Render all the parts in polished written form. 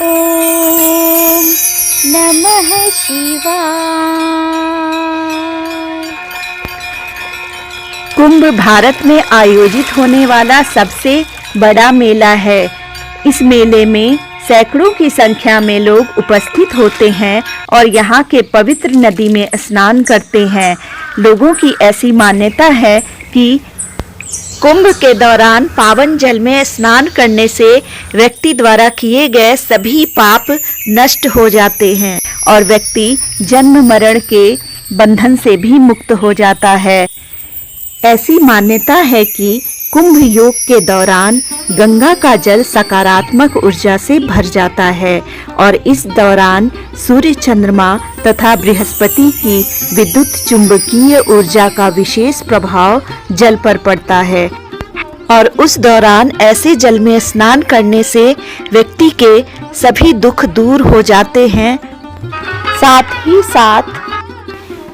ओम नमः शिवाय। कुंभ भारत में आयोजित होने वाला सबसे बड़ा मेला है। इस मेले में सैकड़ों की संख्या में लोग उपस्थित होते हैं और यहाँ के पवित्र नदी में स्नान करते हैं। लोगों की ऐसी मान्यता है कि कुंभ के दौरान पावन जल में स्नान करने से व्यक्ति द्वारा किए गए सभी पाप नष्ट हो जाते हैं और व्यक्ति जन्म मरण के बंधन से भी मुक्त हो जाता है। ऐसी मान्यता है कि कुंभ योग के दौरान गंगा का जल सकारात्मक ऊर्जा से भर जाता है और इस दौरान सूर्य, चंद्रमा तथा बृहस्पति की विद्युत चुंबकीय ऊर्जा का विशेष प्रभाव जल पर पड़ता है और उस दौरान ऐसे जल में स्नान करने से व्यक्ति के सभी दुख दूर हो जाते हैं। साथ ही साथ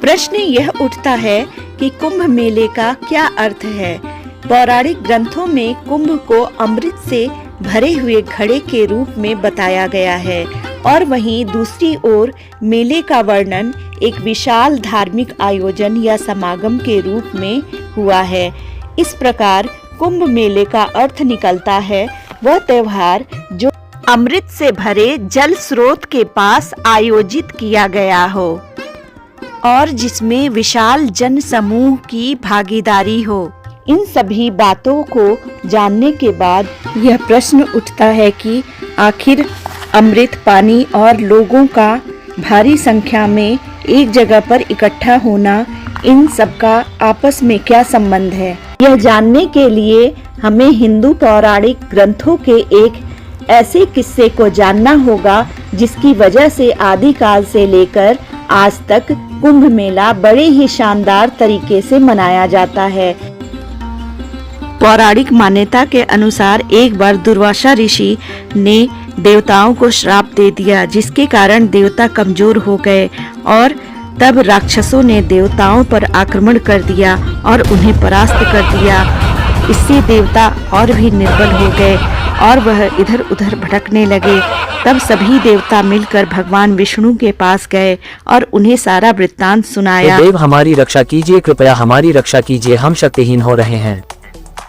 प्रश्न यह उठता है कि कुंभ मेले का क्या अर्थ है। पौराणिक ग्रंथों में कुंभ को अमृत से भरे हुए घड़े के रूप में बताया गया है और वहीं दूसरी ओर मेले का वर्णन एक विशाल धार्मिक आयोजन या समागम के रूप में हुआ है। इस प्रकार कुंभ मेले का अर्थ निकलता है वह त्योहार जो अमृत से भरे जल स्रोत के पास आयोजित किया गया हो और जिसमें विशाल जन समूह की भागीदारी हो। इन सभी बातों को जानने के बाद यह प्रश्न उठता है कि आखिर अमृत, पानी और लोगों का भारी संख्या में एक जगह पर इकट्ठा होना, इन सब का आपस में क्या संबंध है। यह जानने के लिए हमें हिंदू पौराणिक ग्रंथों के एक ऐसे किस्से को जानना होगा जिसकी वजह से आदिकाल से लेकर आज तक कुंभ मेला बड़े ही शानदार तरीके से मनाया जाता है। पौराणिक मान्यता के अनुसार एक बार दुर्वासा ऋषि ने देवताओं को श्राप दे दिया, जिसके कारण देवता कमजोर हो गए और तब राक्षसों ने देवताओं पर आक्रमण कर दिया और उन्हें परास्त कर दिया। इससे देवता और भी निर्बल हो गए और वह इधर उधर भटकने लगे। तब सभी देवता मिलकर भगवान विष्णु के पास गए और उन्हें सारा वृत्तांत सुनाया। देव हमारी रक्षा कीजिए, कृपया हमारी रक्षा कीजिए, हम शक्तिहीन हो रहे हैं।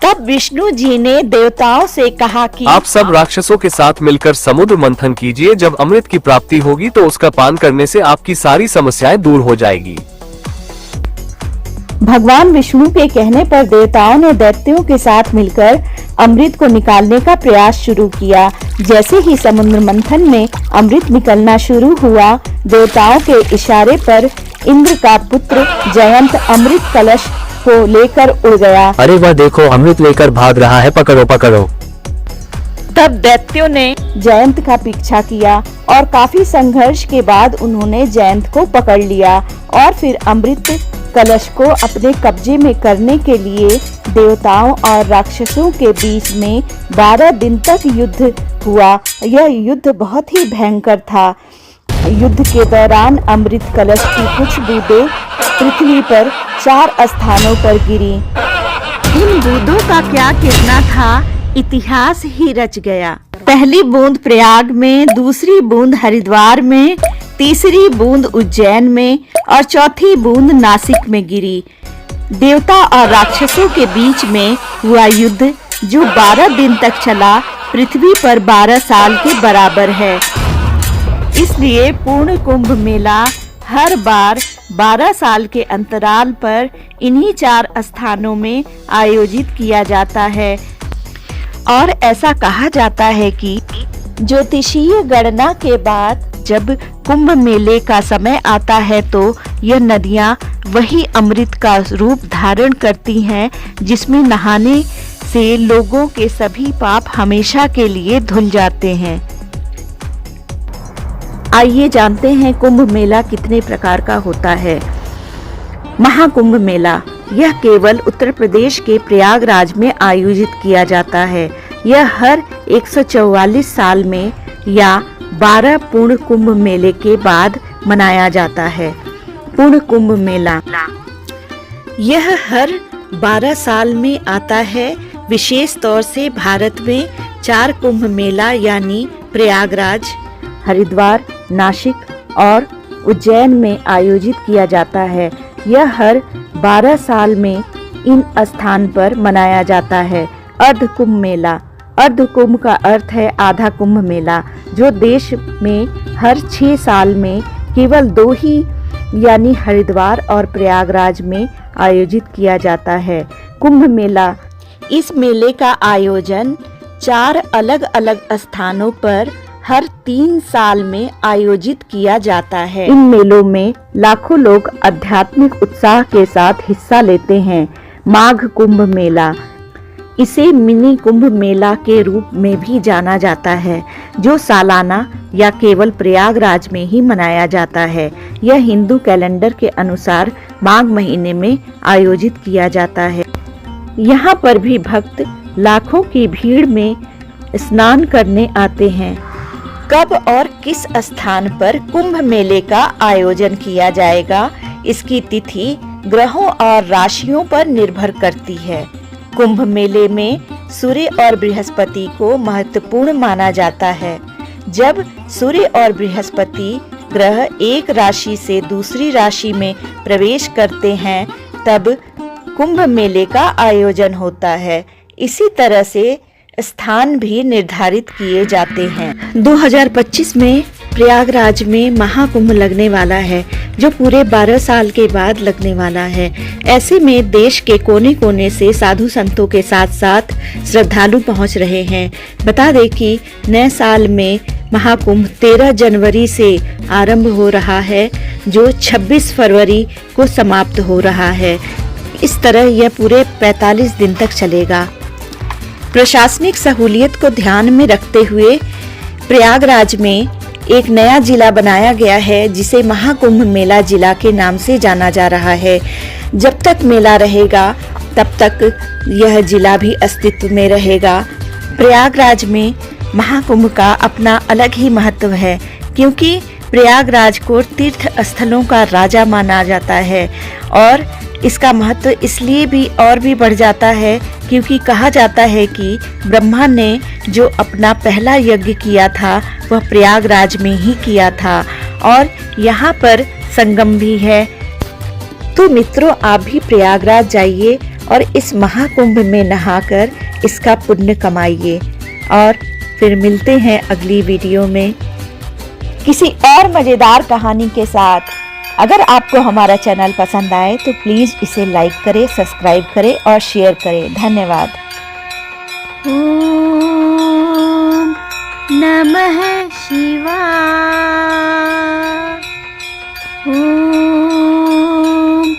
तब विष्णु जी ने देवताओं से कहा कि आप सब राक्षसों के साथ मिलकर समुद्र मंथन कीजिए। जब अमृत की प्राप्ति होगी तो उसका पान करने से आपकी सारी समस्याएं दूर हो जाएगी। भगवान विष्णु के कहने पर देवताओं ने दैत्यों के साथ मिलकर अमृत को निकालने का प्रयास शुरू किया। जैसे ही समुद्र मंथन में अमृत निकलना शुरू हुआ, देवताओं के इशारे पर इंद्र का पुत्र जयंत अमृत कलश को लेकर उड़ गया। अरे वह देखो, अमृत लेकर भाग रहा है, पकड़ो पकड़ो। तब दैत्यों ने जयंत का पीछा किया और काफी संघर्ष के बाद उन्होंने जयंत को पकड़ लिया और फिर अमृत कलश को अपने कब्जे में करने के लिए देवताओं और राक्षसों के बीच में 12 दिन तक युद्ध हुआ। यह युद्ध बहुत ही भयंकर था। युद्ध के दौरान अमृत कलश की कुछ बूंदें पृथ्वी पर 4 स्थानों पर गिरी। इन बूंदों का क्या गिरना था, इतिहास ही रच गया। पहली बूंद प्रयाग में, दूसरी बूंद हरिद्वार में, तीसरी बूंद उज्जैन में और चौथी बूंद नासिक में गिरी। देवता और राक्षसों के बीच में हुआ युद्ध जो 12 दिन तक चला, पृथ्वी पर 12 साल के बराबर है। इसलिए पूर्ण कुंभ मेला हर बार 12 साल के अंतराल पर इन्हीं 4 स्थानों में आयोजित किया जाता है और ऐसा कहा जाता है कि ज्योतिषीय गणना के बाद जब कुंभ मेले का समय आता है तो यह नदियां वही अमृत का रूप धारण करती हैं जिसमें नहाने से लोगों के सभी पाप हमेशा के लिए धुल जाते हैं। आइए जानते हैं कुंभ मेला कितने प्रकार का होता है। महाकुंभ मेला यह केवल उत्तर प्रदेश के प्रयागराज में आयोजित किया जाता है। यह हर 144 साल में या 12 पूर्ण कुंभ मेले के बाद मनाया जाता है। पूर्ण कुंभ मेला यह हर 12 साल में आता है। विशेष तौर से भारत में 4 कुंभ मेला यानी प्रयागराज, हरिद्वार, नासिक और उज्जैन में आयोजित किया जाता है। यह हर 12 साल में इन स्थान पर मनाया जाता है। अर्ध कुंभ मेला। अर्ध कुंभ का अर्थ है आधा कुंभ मेला, जो देश में हर 6 साल में केवल 2 ही यानी हरिद्वार और प्रयागराज में आयोजित किया जाता है। कुंभ मेला। इस मेले का आयोजन 4 अलग-अलग स्थानों पर हर 3 साल में आयोजित किया जाता है। इन मेलों में लाखों लोग आध्यात्मिक उत्साह के साथ हिस्सा लेते हैं। माघ कुंभ मेला। इसे मिनी कुंभ मेला के रूप में भी जाना जाता है, जो सालाना या केवल प्रयागराज में ही मनाया जाता है। यह हिंदू कैलेंडर के अनुसार माघ महीने में आयोजित किया जाता है। यहाँ पर भी भक्त लाखों की भीड़ में स्नान करने आते हैं। कब और किस स्थान पर कुंभ मेले का आयोजन किया जाएगा, इसकी तिथि ग्रहों और राशियों पर निर्भर करती है। कुंभ मेले में सूर्य और बृहस्पति को महत्वपूर्ण माना जाता है। जब सूर्य और बृहस्पति ग्रह एक राशि से दूसरी राशि में प्रवेश करते हैं, तब कुंभ मेले का आयोजन होता है। इसी तरह से स्थान भी निर्धारित किए जाते हैं। 2025 में प्रयागराज में महाकुंभ लगने वाला है, जो पूरे 12 साल के बाद लगने वाला है। ऐसे में देश के कोने कोने से साधु संतों के साथ साथ श्रद्धालु पहुंच रहे हैं। बता दें कि नए साल में महाकुंभ 13 जनवरी से आरंभ हो रहा है, जो 26 फरवरी को समाप्त हो रहा है। इस तरह यह पूरे 45 दिन तक चलेगा। प्रशासनिक सहूलियत को ध्यान में रखते हुए प्रयागराज में एक नया जिला बनाया गया है, जिसे महाकुंभ मेला जिला के नाम से जाना जा रहा है। जब तक मेला रहेगा तब तक यह जिला भी अस्तित्व में रहेगा। प्रयागराज में महाकुंभ का अपना अलग ही महत्व है, क्योंकि प्रयागराज को तीर्थ स्थलों का राजा माना जाता है और इसका महत्व इसलिए भी और भी बढ़ जाता है क्योंकि कहा जाता है कि ब्रह्मा ने जो अपना पहला यज्ञ किया था वह प्रयागराज में ही किया था और यहाँ पर संगम भी है। तो मित्रों, आप भी प्रयागराज जाइए और इस महाकुंभ में नहाकर इसका पुण्य कमाइए। और फिर मिलते हैं अगली वीडियो में किसी और मजेदार कहानी के साथ। अगर आपको हमारा चैनल पसंद आए तो प्लीज इसे लाइक करें, सब्सक्राइब करें और शेयर करें। धन्यवाद। ओम नमः शिवाय। ओम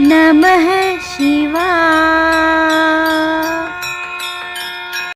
नमः शिवाय।